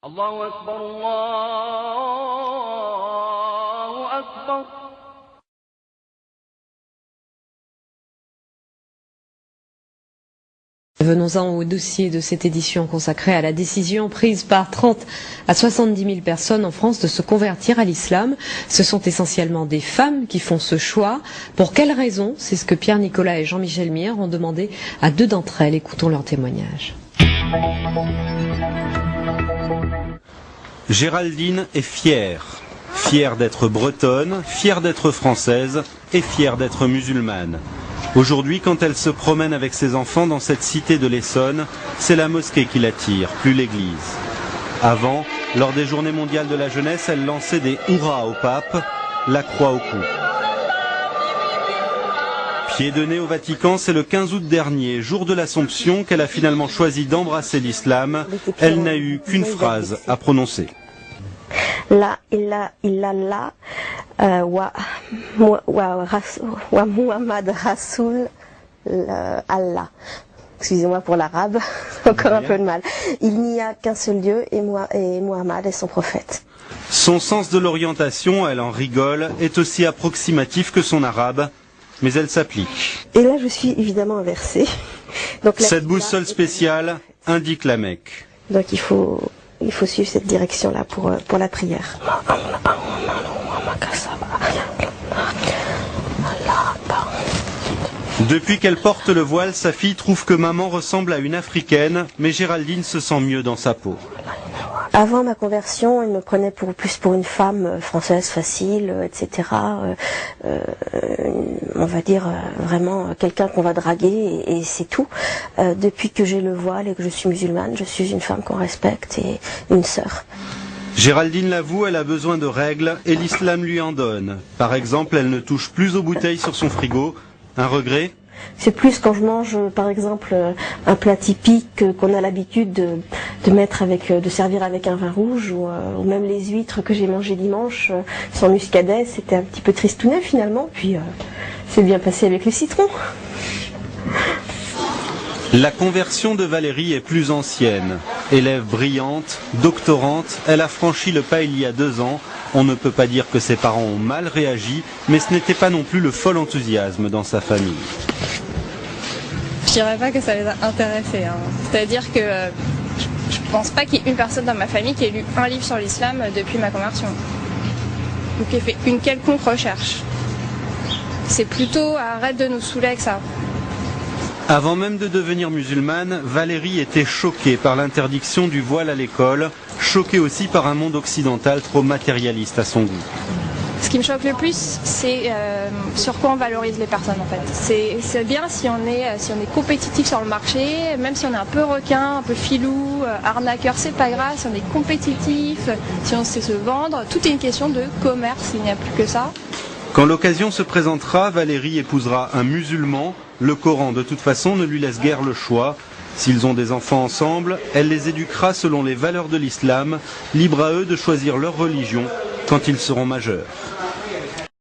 Allahu Akbar, Allahu Akbar. Venons-en au dossier de cette édition consacrée à la décision prise par 30 à 70 000 personnes en France de se convertir à l'islam. Ce sont essentiellement des femmes qui font ce choix. Pour quelles raisons? C'est ce que Pierre Nicolas et Jean-Michel Mier ont demandé à deux d'entre elles. Écoutons leur témoignage. Géraldine est fière. Fière d'être bretonne, fière d'être française et fière d'être musulmane. Aujourd'hui, quand elle se promène avec ses enfants dans cette cité de l'Essonne, c'est la mosquée qui l'attire, plus l'église. Avant, lors des journées mondiales de la jeunesse, elle lançait des hurrahs au pape, la croix au cou. Pied de nez au Vatican, c'est le 15 août dernier, jour de l'Assomption, qu'elle a finalement choisi d'embrasser l'islam. Elle n'a eu qu'une phrase à prononcer. La ilaha illallah wa Muhammad Rasoul Allah. Excusez-moi pour l'arabe, encore un peu de mal. Il n'y a qu'un seul Dieu et Muhammad est son prophète. Son sens de l'orientation, elle en rigole, est aussi approximatif que son arabe, mais elle s'applique. Et là je suis évidemment inversée. Donc, cette boussole spéciale indique la Mecque. Donc il faut suivre cette direction-là pour la prière. Depuis qu'elle porte le voile, sa fille trouve que maman ressemble à une africaine, mais Géraldine se sent mieux dans sa peau. Avant ma conversion, elle me prenait plus pour une femme française facile, etc. On va dire vraiment quelqu'un qu'on va draguer et c'est tout. Depuis que j'ai le voile et que je suis musulmane, je suis une femme qu'on respecte et une sœur. Géraldine l'avoue, elle a besoin de règles et l'islam lui en donne. Par exemple, elle ne touche plus aux bouteilles sur son frigo. Un regret ? C'est plus quand je mange, par exemple, un plat typique qu'on a l'habitude de servir avec un vin rouge ou même les huîtres que j'ai mangées dimanche sans muscadet, c'était un petit peu tristounet finalement, puis c'est bien passé avec le citron. La conversion de Valérie est plus ancienne. Élève brillante, doctorante, elle a franchi le pas il y a 2 ans. On ne peut pas dire que ses parents ont mal réagi, mais ce n'était pas non plus le fol enthousiasme dans sa famille. Je dirais pas que ça les a intéressés. C'est-à-dire que je pense pas qu'il y ait une personne dans ma famille qui ait lu un livre sur l'islam depuis ma conversion. Ou qui ait fait une quelconque recherche. C'est plutôt arrête de nous saouler avec ça. Avant même de devenir musulmane, Valérie était choquée par l'interdiction du voile à l'école, choquée aussi par un monde occidental trop matérialiste à son goût. Ce qui me choque le plus, c'est sur quoi on valorise les personnes en fait. C'est bien si on est compétitif sur le marché, même si on est un peu requin, un peu filou, arnaqueur, c'est pas grave, si on est compétitif, si on sait se vendre, tout est une question de commerce, il n'y a plus que ça. Quand l'occasion se présentera, Valérie épousera un musulman. Le Coran, de toute façon, ne lui laisse guère le choix. S'ils ont des enfants ensemble, elle les éduquera selon les valeurs de l'islam, libre à eux de choisir leur religion quand ils seront majeurs.